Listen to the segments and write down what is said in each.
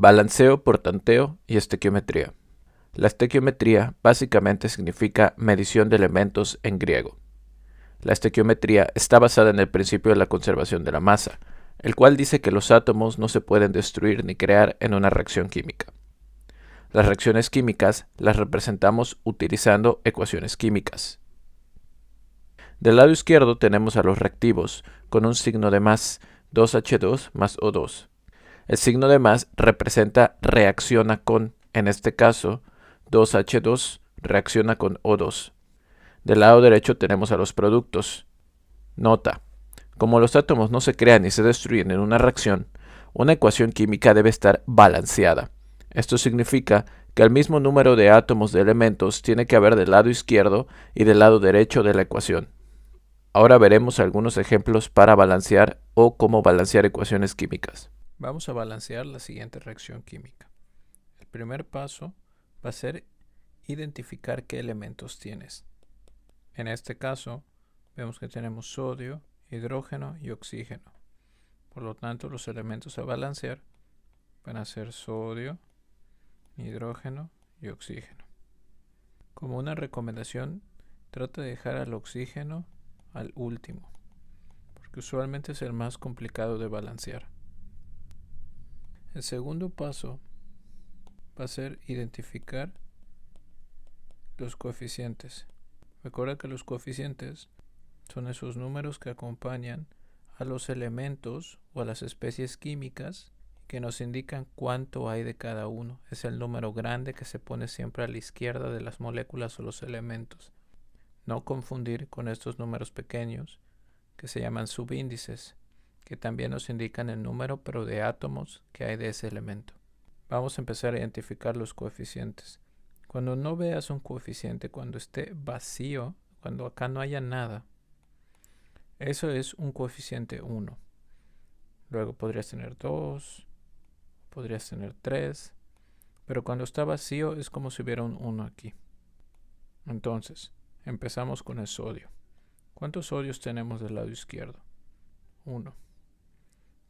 Balanceo por tanteo y estequiometría. La estequiometría básicamente significa medición de elementos en griego. La estequiometría está basada en el principio de la conservación de la masa, el cual dice que los átomos no se pueden destruir ni crear en una reacción química. Las reacciones químicas las representamos utilizando ecuaciones químicas. Del lado izquierdo tenemos a los reactivos con un signo de más, 2H2 más O2. El signo de más representa reacciona con, en este caso, 2H2 reacciona con O2. Del lado derecho tenemos a los productos. Nota: como los átomos no se crean ni se destruyen en una reacción, una ecuación química debe estar balanceada. Esto significa que el mismo número de átomos de elementos tiene que haber del lado izquierdo y del lado derecho de la ecuación. Ahora veremos algunos ejemplos para balancear o cómo balancear ecuaciones químicas. Vamos a balancear la siguiente reacción química. El primer paso va a ser identificar qué elementos tienes. En este caso, vemos que tenemos sodio, hidrógeno y oxígeno. Por lo tanto, los elementos a balancear van a ser sodio, hidrógeno y oxígeno. Como una recomendación, trata de dejar al oxígeno al último, porque usualmente es el más complicado de balancear. El segundo paso va a ser identificar los coeficientes. Recuerda que los coeficientes son esos números que acompañan a los elementos o a las especies químicas que nos indican cuánto hay de cada uno. Es el número grande que se pone siempre a la izquierda de las moléculas o los elementos. No confundir con estos números pequeños que se llaman subíndices, que también nos indican el número pero de átomos que hay de ese elemento. Vamos a empezar a identificar los coeficientes. Cuando no veas un coeficiente, cuando esté vacío, cuando acá no haya nada, eso es un coeficiente 1. Luego podrías tener 2, podrías tener 3, pero cuando está vacío es como si hubiera un 1 aquí. Entonces, empezamos con el sodio. ¿Cuántos sodios tenemos del lado izquierdo? 1.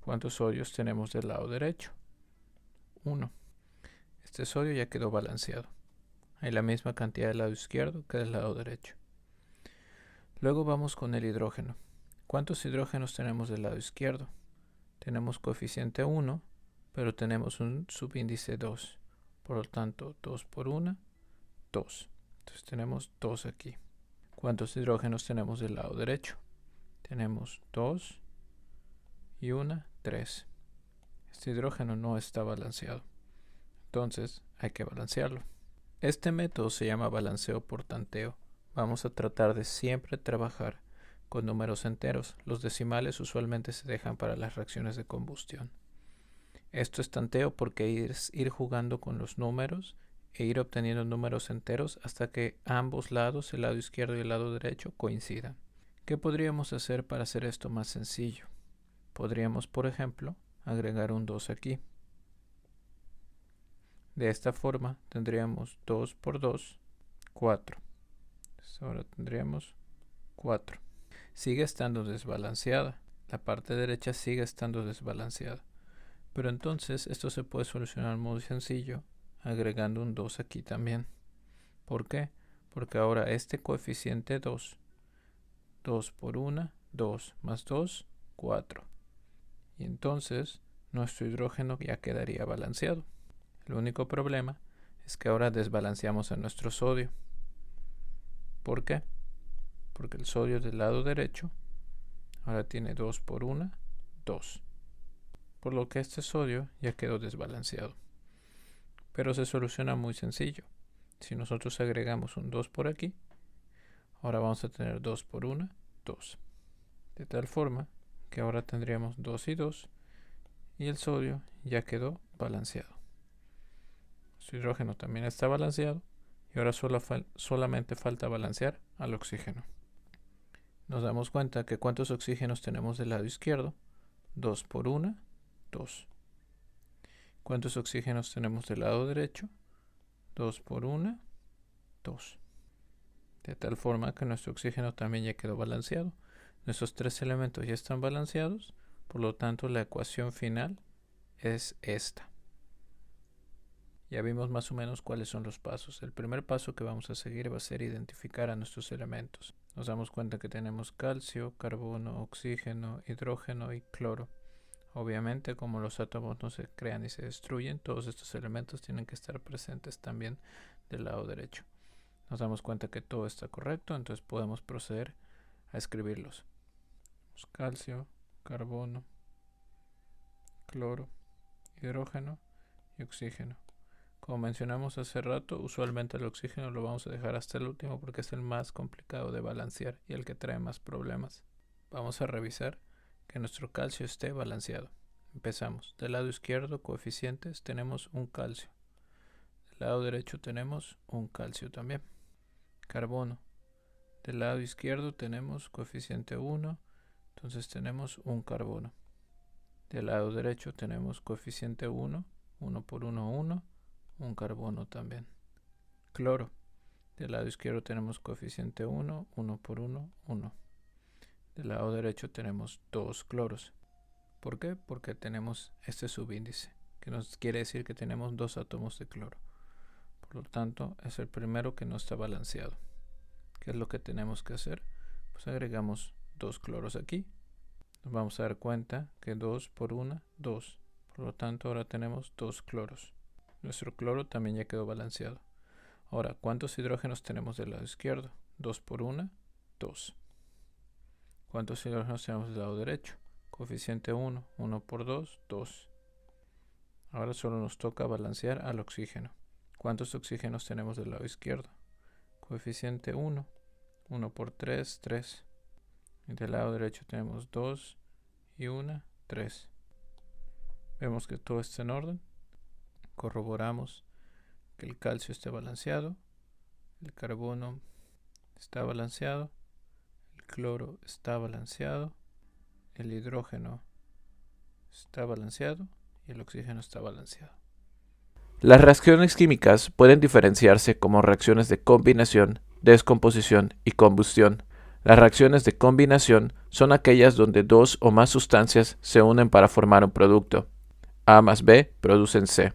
¿Cuántos sodios tenemos del lado derecho? 1. Este sodio ya quedó balanceado. Hay la misma cantidad del lado izquierdo que del lado derecho. Luego vamos con el hidrógeno. ¿Cuántos hidrógenos tenemos del lado izquierdo? Tenemos coeficiente 1, pero tenemos un subíndice 2. Por lo tanto, 2 por 1, 2. Entonces tenemos 2 aquí. ¿Cuántos hidrógenos tenemos del lado derecho? Tenemos 2 y 1, 3. Este hidrógeno no está balanceado. Entonces hay que balancearlo. Este método se llama balanceo por tanteo. Vamos a tratar de siempre trabajar con números enteros. Los decimales usualmente se dejan para las reacciones de combustión. Esto es tanteo porque es ir jugando con los números e ir obteniendo números enteros hasta que ambos lados, el lado izquierdo y el lado derecho, coincidan. ¿Qué podríamos hacer para hacer esto más sencillo? Podríamos, por ejemplo, agregar un 2 aquí. De esta forma tendríamos 2 por 2, 4. Entonces ahora tendríamos 4. Sigue estando desbalanceada. La parte derecha sigue estando desbalanceada. Pero entonces esto se puede solucionar muy sencillo agregando un 2 aquí también. ¿Por qué? Porque ahora este coeficiente 2, 2 por 1, 2 más 2, 4. Y entonces nuestro hidrógeno ya quedaría balanceado. El único problema es que ahora desbalanceamos a nuestro sodio. ¿Por qué? Porque el sodio del lado derecho ahora tiene 2 por 1, 2. Por lo que este sodio ya quedó desbalanceado. Pero se soluciona muy sencillo. Si nosotros agregamos un 2 por aquí, ahora vamos a tener 2 por 1, 2. De tal forma que ahora tendríamos 2 y 2 y el sodio ya quedó balanceado. Su hidrógeno también está balanceado y ahora solamente falta balancear al oxígeno. Nos damos cuenta que ¿cuántos oxígenos tenemos del lado izquierdo? 2 por 1, 2. ¿Cuántos oxígenos tenemos del lado derecho? 2 por 1, 2. De tal forma que nuestro oxígeno también ya quedó balanceado. Nuestros tres elementos ya están balanceados, por lo tanto la ecuación final es esta. Ya vimos más o menos cuáles son los pasos. El primer paso que vamos a seguir va a ser identificar a nuestros elementos. Nos damos cuenta que tenemos calcio, carbono, oxígeno, hidrógeno y cloro. Obviamente, como los átomos no se crean ni se destruyen, todos estos elementos tienen que estar presentes también del lado derecho. Nos damos cuenta que todo está correcto, entonces podemos proceder a escribirlos. Calcio, carbono, cloro, hidrógeno y oxígeno. Como mencionamos hace rato, usualmente el oxígeno lo vamos a dejar hasta el último porque es el más complicado de balancear y el que trae más problemas. Vamos a revisar que nuestro calcio esté balanceado. Empezamos. Del lado izquierdo, coeficientes, tenemos un calcio. Del lado derecho tenemos un calcio también. Carbono. Del lado izquierdo tenemos coeficiente 1, entonces tenemos un carbono. Del lado derecho tenemos coeficiente 1, 1 por 1, 1, un carbono también. Cloro. Del lado izquierdo tenemos coeficiente 1, 1 por 1, 1. Del lado derecho tenemos 2 cloros. ¿Por qué? Porque tenemos este subíndice, que nos quiere decir que tenemos 2 átomos de cloro. Por lo tanto, es el primero que no está balanceado. ¿Qué es lo que tenemos que hacer? Pues agregamos 2 cloros aquí. Nos vamos a dar cuenta que 2 por 1, 2. Por lo tanto, ahora tenemos 2 cloros. Nuestro cloro también ya quedó balanceado. Ahora, ¿cuántos hidrógenos tenemos del lado izquierdo? 2 por 1, 2. ¿Cuántos hidrógenos tenemos del lado derecho? Coeficiente 1, 1 por 2, 2. Ahora solo nos toca balancear al oxígeno. ¿Cuántos oxígenos tenemos del lado izquierdo? Coeficiente 1, 1 por 3, 3. Y del lado derecho tenemos 2 y 1, 3. Vemos que todo está en orden. Corroboramos que el calcio esté balanceado, el carbono está balanceado, el cloro está balanceado, el hidrógeno está balanceado y el oxígeno está balanceado. Las reacciones químicas pueden diferenciarse como reacciones de combinación, descomposición y combustión. Las reacciones de combinación son aquellas donde 2 o más sustancias se unen para formar un producto. A más B producen C.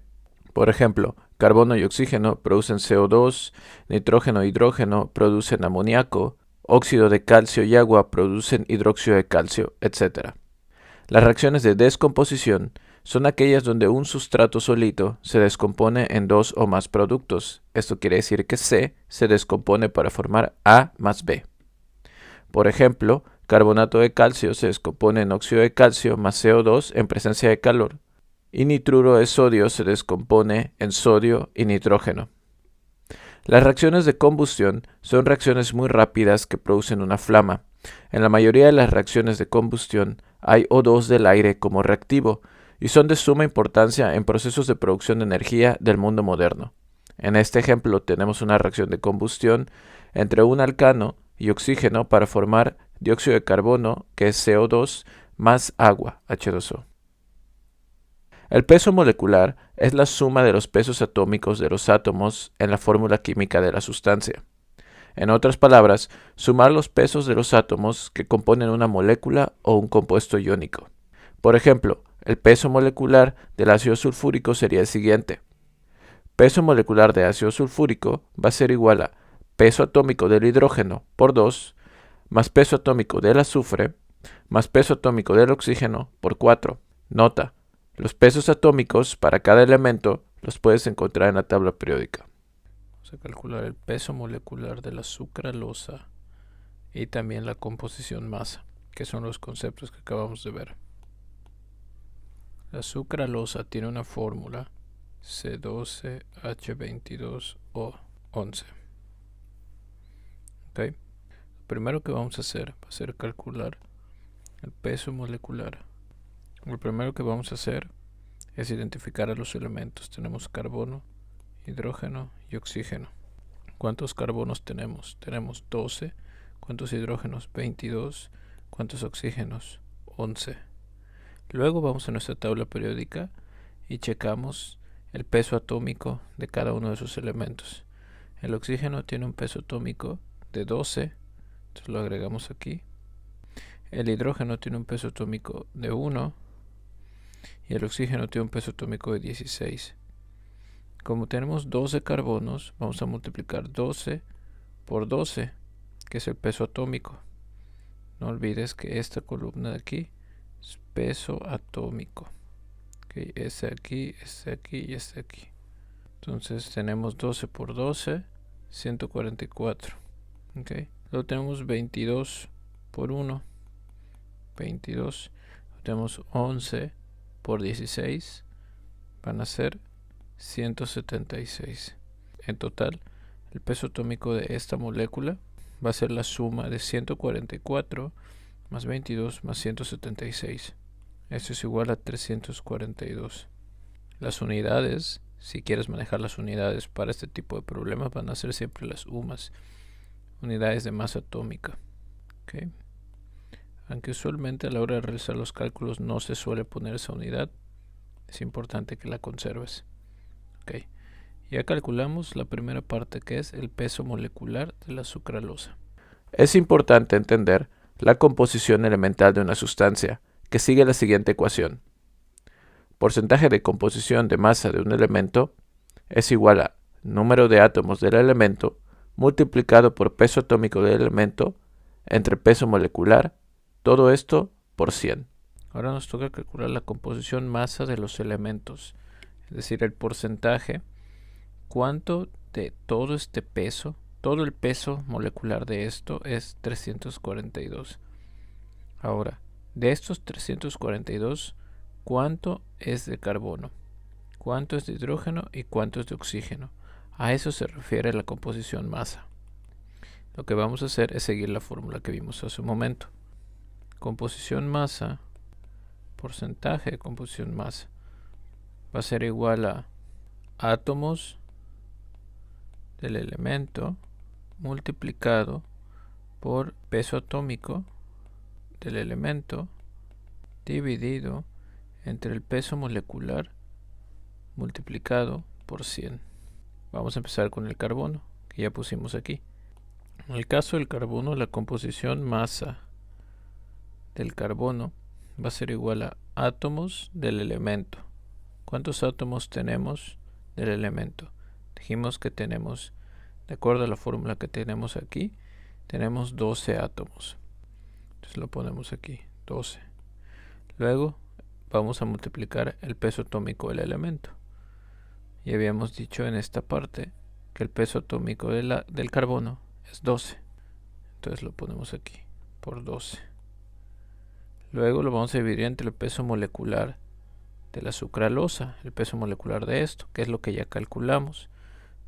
Por ejemplo, carbono y oxígeno producen CO2, nitrógeno e hidrógeno producen amoníaco, óxido de calcio y agua producen hidróxido de calcio, etc. Las reacciones de descomposición son aquellas donde un sustrato solito se descompone en 2 o más productos. Esto quiere decir que C se descompone para formar A más B. Por ejemplo, carbonato de calcio se descompone en óxido de calcio más CO2 en presencia de calor, y nitruro de sodio se descompone en sodio y nitrógeno. Las reacciones de combustión son reacciones muy rápidas que producen una flama. En la mayoría de las reacciones de combustión hay O2 del aire como reactivo y son de suma importancia en procesos de producción de energía del mundo moderno. En este ejemplo tenemos una reacción de combustión entre un alcano y oxígeno para formar dióxido de carbono, que es CO2, más agua, H2O. El peso molecular es la suma de los pesos atómicos de los átomos en la fórmula química de la sustancia. En otras palabras, sumar los pesos de los átomos que componen una molécula o un compuesto iónico. Por ejemplo, el peso molecular del ácido sulfúrico sería el siguiente. Peso molecular de ácido sulfúrico va a ser igual a peso atómico del hidrógeno por 2, más peso atómico del azufre, más peso atómico del oxígeno por 4. Nota: los pesos atómicos para cada elemento los puedes encontrar en la tabla periódica. Vamos a calcular el peso molecular de la sucralosa y también la composición masa, que son los conceptos que acabamos de ver. La sucralosa tiene una fórmula C12H22O11. ¿Okay? Lo primero que vamos a hacer va a ser calcular el peso molecular. Lo primero que vamos a hacer es identificar a los elementos. Tenemos carbono, hidrógeno y oxígeno. ¿Cuántos carbonos tenemos? Tenemos 12. ¿Cuántos hidrógenos? 22. ¿Cuántos oxígenos? 11. Luego vamos a nuestra tabla periódica y checamos el peso atómico de cada uno de esos elementos. El oxígeno tiene un peso atómico de 12, entonces lo agregamos aquí. El hidrógeno tiene un peso atómico de 1 y el oxígeno tiene un peso atómico de 16. Como tenemos 12 carbonos, vamos a multiplicar 12 por 12, que es el peso atómico. No olvides que esta columna de aquí es peso atómico. Okay, ese aquí y este aquí. Entonces tenemos 12 por 12, 144. Okay. Luego tenemos 22 por 1, 22. Luego tenemos 11 por 16, van a ser 176. En total, el peso atómico de esta molécula va a ser la suma de 144 más 22 más 176. Esto es igual a 342. Las unidades, si quieres manejar las unidades para este tipo de problemas, van a ser siempre las UMAS, unidades de masa atómica. ¿Okay? Aunque usualmente a la hora de realizar los cálculos no se suele poner esa unidad, es importante que la conserves. ¿Okay? Ya calculamos la primera parte, que es el peso molecular de la sucralosa. Es importante entender la composición elemental de una sustancia, que sigue la siguiente ecuación. Porcentaje de composición de masa de un elemento es igual a número de átomos del elemento multiplicado por peso atómico del elemento entre peso molecular, todo esto por 100. Ahora nos toca calcular la composición masa de los elementos, es decir, el porcentaje, cuánto de todo este peso, todo el peso molecular de esto es 342. Ahora, de estos 342, ¿cuánto es de carbono? ¿Cuánto es de hidrógeno y cuánto es de oxígeno? A eso se refiere la composición masa. Lo que vamos a hacer es seguir la fórmula que vimos hace un momento. Composición masa, porcentaje de composición masa, va a ser igual a átomos del elemento multiplicado por peso atómico del elemento dividido entre el peso molecular multiplicado por 100. Vamos a empezar con el carbono, que ya pusimos aquí. En el caso del carbono, la composición masa del carbono va a ser igual a átomos del elemento. ¿Cuántos átomos tenemos del elemento? Dijimos que tenemos, de acuerdo a la fórmula que tenemos aquí, tenemos 12 átomos. Entonces lo ponemos aquí, 12. Luego vamos a multiplicar el peso atómico del elemento. Y habíamos dicho en esta parte que el peso atómico del carbono es 12. Entonces lo ponemos aquí, por 12. Luego lo vamos a dividir entre el peso molecular de la sucralosa, el peso molecular de esto, que es lo que ya calculamos.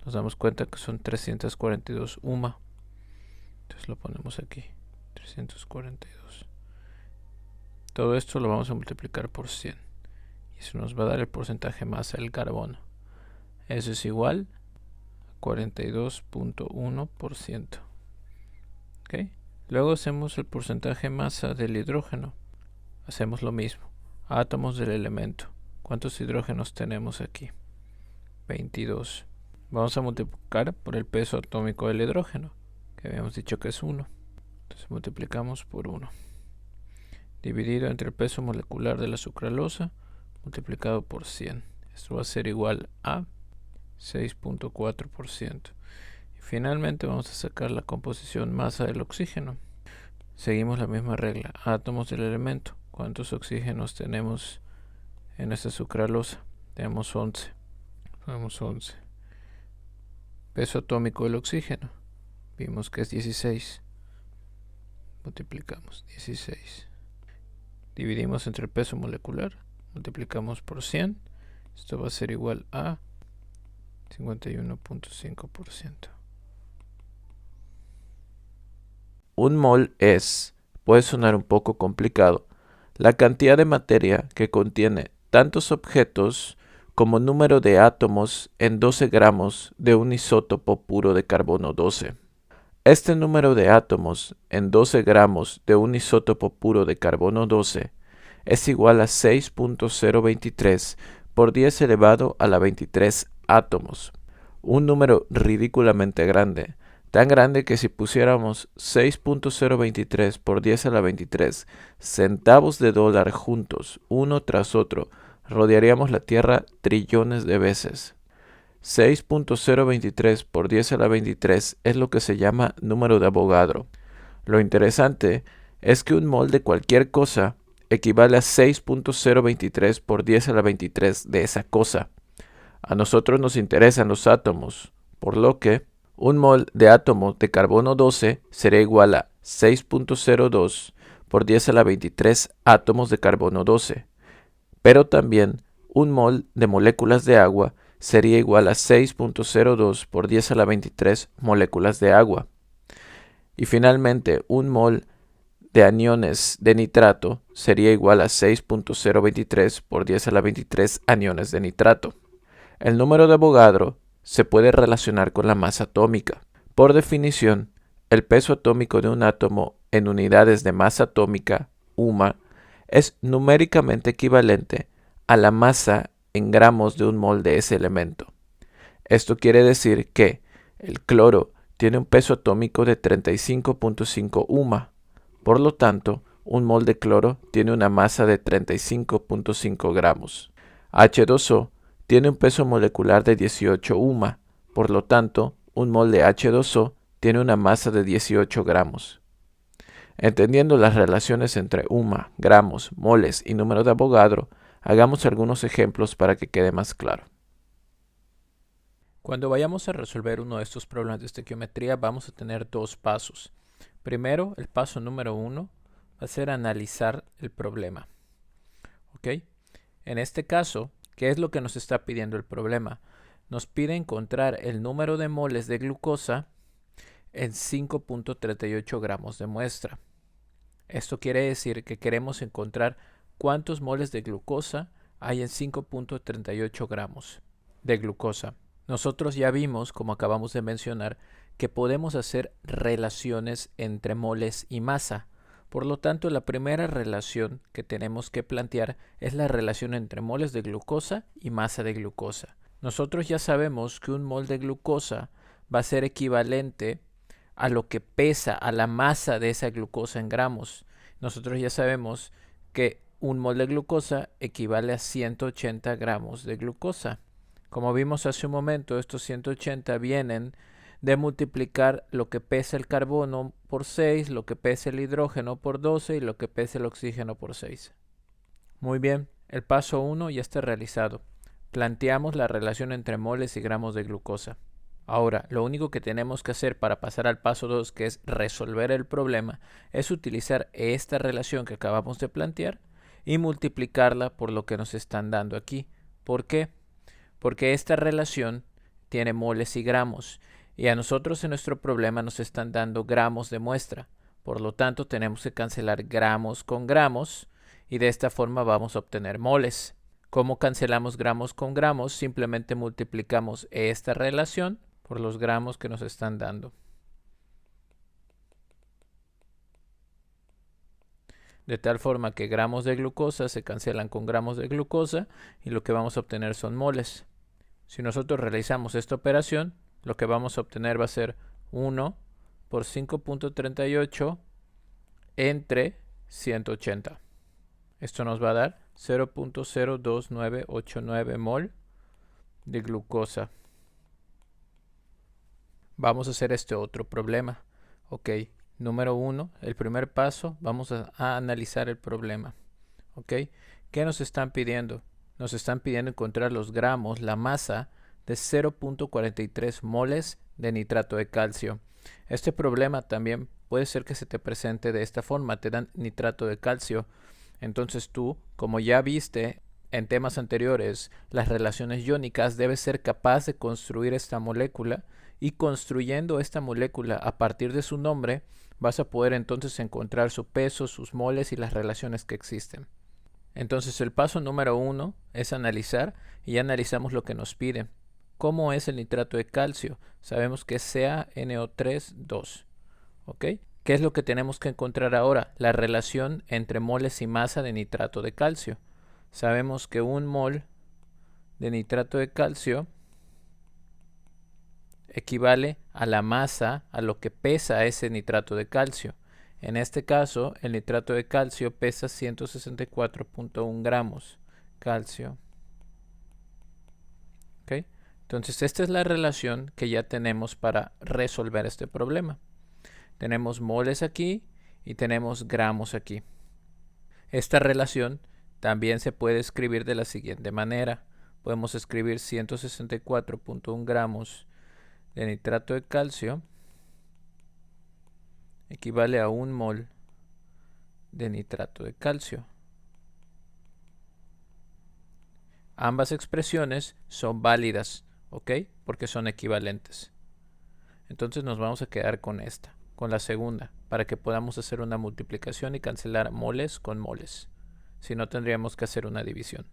Nos damos cuenta que son 342 UMA. Entonces lo ponemos aquí, 342. Todo esto lo vamos a multiplicar por 100. Y eso nos va a dar el porcentaje masa del carbono. Eso es igual a 42.1%. ¿Okay? Luego hacemos el porcentaje masa del hidrógeno. Hacemos lo mismo. Átomos del elemento. ¿Cuántos hidrógenos tenemos aquí? 22. Vamos a multiplicar por el peso atómico del hidrógeno, que habíamos dicho que es 1. Entonces multiplicamos por 1. Dividido entre el peso molecular de la sucralosa, multiplicado por 100. Esto va a ser igual a 6.4%. Y finalmente vamos a sacar la composición masa del oxígeno. Seguimos la misma regla. Átomos del elemento. ¿Cuántos oxígenos tenemos en esta sucralosa? Tenemos 11. Tenemos 11. Peso atómico del oxígeno. Vimos que es 16. Multiplicamos 16. Dividimos entre el peso molecular. Multiplicamos por 100. Esto va a ser igual a 51.5%. Un mol es, puede sonar un poco complicado, la cantidad de materia que contiene tantos objetos como número de átomos en 12 gramos de un isótopo puro de carbono 12. Este número de átomos en 12 gramos de un isótopo puro de carbono 12 es igual a 6.023 por 10 elevado a la 23 átomos. Un número ridículamente grande, tan grande que si pusiéramos 6.023 por 10 a la 23 centavos de dólar juntos, uno tras otro, rodearíamos la Tierra trillones de veces. 6.023 por 10 a la 23 es lo que se llama número de Avogadro. Lo interesante es que un mol de cualquier cosa equivale a 6.023 por 10 a la 23 de esa cosa. A nosotros nos interesan los átomos, por lo que un mol de átomo de carbono 12 sería igual a 6.02 por 10 a la 23 átomos de carbono 12. Pero también un mol de moléculas de agua sería igual a 6.02 por 10 a la 23 moléculas de agua. Y finalmente, un mol de aniones de nitrato sería igual a 6.023 por 10 a la 23 aniones de nitrato. El número de Avogadro se puede relacionar con la masa atómica. Por definición, el peso atómico de un átomo en unidades de masa atómica, UMA, es numéricamente equivalente a la masa en gramos de un mol de ese elemento. Esto quiere decir que el cloro tiene un peso atómico de 35.5 UMA. Por lo tanto, un mol de cloro tiene una masa de 35.5 gramos. H2O tiene un peso molecular de 18 UMA. Por lo tanto, un mol de H2O tiene una masa de 18 gramos. Entendiendo las relaciones entre UMA, gramos, moles y número de Avogadro, hagamos algunos ejemplos para que quede más claro. Cuando vayamos a resolver uno de estos problemas de estequiometría, vamos a tener dos pasos. Primero, el paso número 1 va a ser analizar el problema. ¿Ok? En este caso, ¿qué es lo que nos está pidiendo el problema? Nos pide encontrar el número de moles de glucosa en 5.38 gramos de muestra. Esto quiere decir que queremos encontrar cuántos moles de glucosa hay en 5.38 gramos de glucosa. Nosotros ya vimos, como acabamos de mencionar, que podemos hacer relaciones entre moles y masa. Por lo tanto, la primera relación que tenemos que plantear es la relación entre moles de glucosa y masa de glucosa. Nosotros ya sabemos que un mol de glucosa va a ser equivalente a lo que pesa, a la masa de esa glucosa en gramos. Nosotros ya sabemos que un mol de glucosa equivale a 180 gramos de glucosa. Como vimos hace un momento, estos 180 vienen de multiplicar lo que pesa el carbono por 6, lo que pesa el hidrógeno por 12 y lo que pesa el oxígeno por 6. Muy bien, el paso 1 ya está realizado. Planteamos la relación entre moles y gramos de glucosa. Ahora, lo único que tenemos que hacer para pasar al paso 2, que es resolver el problema, es utilizar esta relación que acabamos de plantear y multiplicarla por lo que nos están dando aquí. ¿Por qué? Porque esta relación tiene moles y gramos, y a nosotros en nuestro problema nos están dando gramos de muestra. Por lo tanto, tenemos que cancelar gramos con gramos, y de esta forma vamos a obtener moles. ¿Cómo cancelamos gramos con gramos? Simplemente multiplicamos esta relación por los gramos que nos están dando. De tal forma que gramos de glucosa se cancelan con gramos de glucosa, y lo que vamos a obtener son moles. Si nosotros realizamos esta operación, lo que vamos a obtener va a ser 1 por 5.38 entre 180. Esto nos va a dar 0.02989 mol de glucosa. Vamos a hacer este otro problema. Ok, número 1, el primer paso, vamos a analizar el problema. Ok, ¿qué nos están pidiendo? Nos están pidiendo encontrar los gramos, la masa de 0.43 moles de nitrato de calcio. Este problema también puede ser que se te presente de esta forma, te dan nitrato de calcio. Entonces tú, como ya viste en temas anteriores, las relaciones iónicas, debes ser capaz de construir esta molécula, y construyendo esta molécula a partir de su nombre, vas a poder entonces encontrar su peso, sus moles y las relaciones que existen. Entonces el paso número 1 es analizar, y ya analizamos lo que nos pide. ¿Cómo es el nitrato de calcio? Sabemos que es CaNO3,2. ¿Ok? ¿Qué es lo que tenemos que encontrar ahora? La relación entre moles y masa de nitrato de calcio. Sabemos que un mol de nitrato de calcio equivale a la masa, a lo que pesa ese nitrato de calcio. En este caso, el nitrato de calcio pesa 164.1 gramos. Calcio. ¿Okay? Entonces esta es la relación que ya tenemos para resolver este problema. Tenemos moles aquí y tenemos gramos aquí. Esta relación también se puede escribir de la siguiente manera. Podemos escribir 164.1 gramos de nitrato de calcio equivale a 1 mol de nitrato de calcio. Ambas expresiones son válidas, ¿ok? Porque son equivalentes. Entonces nos vamos a quedar con esta, con la segunda, para que podamos hacer una multiplicación y cancelar moles con moles. Si no, tendríamos que hacer una división.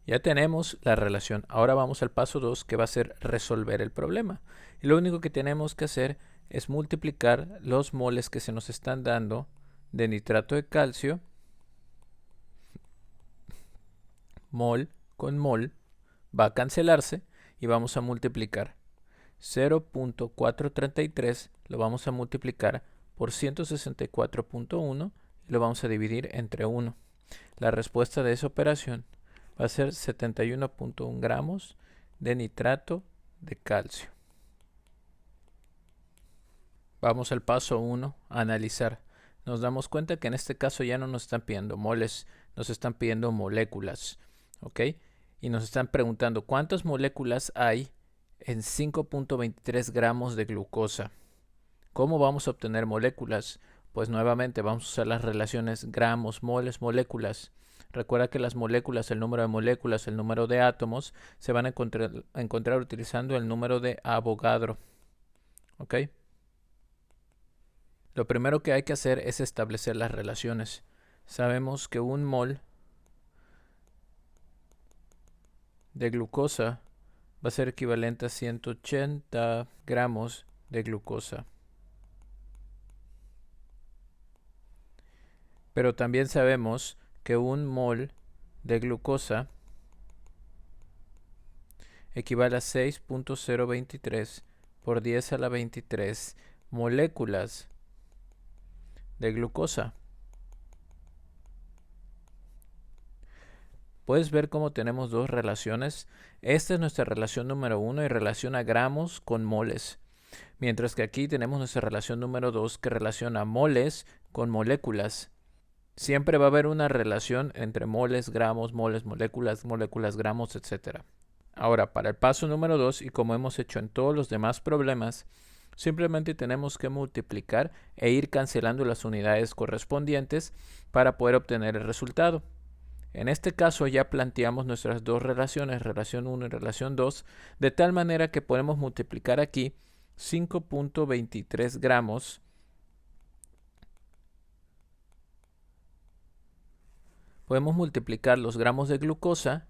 Ya tenemos la relación. Ahora vamos al paso 2, que va a ser resolver el problema. Y lo único que tenemos que hacer es multiplicar los moles que se nos están dando de nitrato de calcio, mol con mol, va a cancelarse y vamos a multiplicar 0.433, lo vamos a multiplicar por 164.1 y lo vamos a dividir entre 1. La respuesta de esa operación va a ser 71.1 gramos de nitrato de calcio. Vamos al paso 1, analizar. Nos damos cuenta que en este caso ya no nos están pidiendo moles, nos están pidiendo moléculas, ¿ok? Y nos están preguntando cuántas moléculas hay en 5.23 gramos de glucosa. ¿Cómo vamos a obtener moléculas? Pues nuevamente vamos a usar las relaciones gramos, moles, moléculas. Recuerda que las moléculas, el número de moléculas, el número de átomos, se van a encontrar utilizando el número de Avogadro, ¿ok? Lo primero que hay que hacer es establecer las relaciones. Sabemos que 1 mol de glucosa va a ser equivalente a 180 gramos de glucosa. Pero también sabemos que 1 mol de glucosa equivale a 6.023 por 10 a la 23 moléculas de glucosa. Puedes ver cómo tenemos dos relaciones. Esta es nuestra relación número 1 y relaciona gramos con moles. Mientras que aquí tenemos nuestra relación número 2 que relaciona moles con moléculas. Siempre va a haber una relación entre moles, gramos, moles, moléculas, moléculas, gramos, etc. Ahora, para el paso número 2, y como hemos hecho en todos los demás problemas, simplemente tenemos que multiplicar e ir cancelando las unidades correspondientes para poder obtener el resultado. En este caso ya planteamos nuestras dos relaciones, relación 1 y relación 2, de tal manera que podemos multiplicar aquí 5.23 gramos podemos multiplicar los gramos de glucosa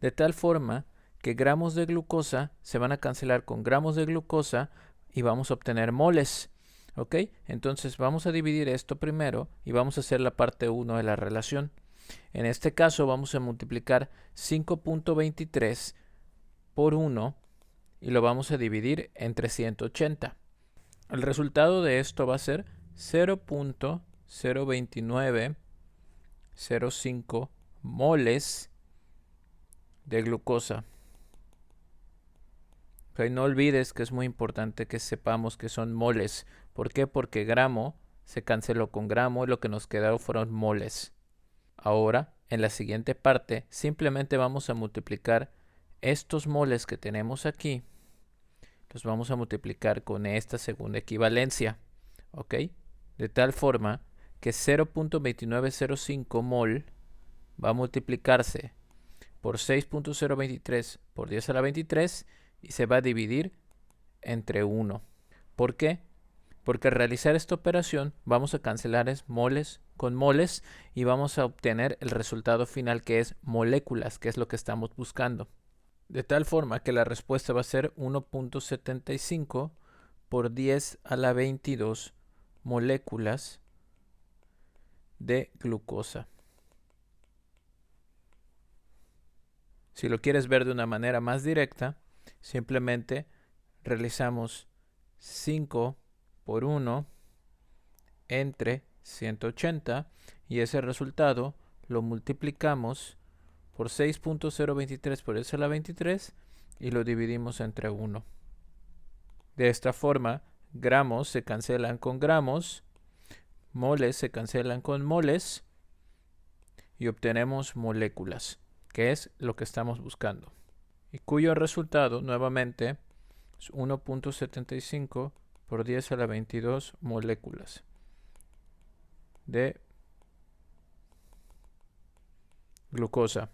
de tal forma que gramos de glucosa se van a cancelar con gramos de glucosa y vamos a obtener moles. ¿Ok? Entonces vamos a dividir esto primero y vamos a hacer la parte 1 de la relación. En este caso vamos a multiplicar 5.23 por 1 y lo vamos a dividir entre 180. El resultado de esto va a ser 0.02905 moles de glucosa. Okay, no olvides que es muy importante que sepamos que son moles. ¿Por qué? Porque gramo se canceló con gramo y lo que nos quedaron fueron moles. Ahora, en la siguiente parte, simplemente vamos a multiplicar estos moles que tenemos aquí. Los vamos a multiplicar con esta segunda equivalencia. ¿Ok? De tal forma que 0.2905 mol va a multiplicarse por 6.023 por 10 a la 23 y se va a dividir entre 1. ¿Por qué? Porque al realizar esta operación vamos a cancelar moles con moles y vamos a obtener el resultado final que es moléculas, que es lo que estamos buscando. De tal forma que la respuesta va a ser 1.75 por 10 a la 22 moléculas de glucosa. Si lo quieres ver de una manera más directa, simplemente realizamos 5 por 1 entre 180 y ese resultado lo multiplicamos por 6.023 por 10 a la 23 y lo dividimos entre 1. De esta forma, gramos se cancelan con gramos, moles se cancelan con moles y obtenemos moléculas, que es lo que estamos buscando. Y cuyo resultado, nuevamente, es 1.75 por 10 a la 22 moléculas de glucosa.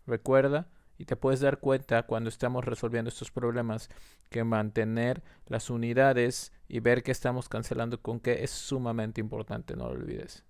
Recuerda, y te puedes dar cuenta cuando estamos resolviendo estos problemas, que mantener las unidades y ver qué estamos cancelando con qué es sumamente importante, no lo olvides.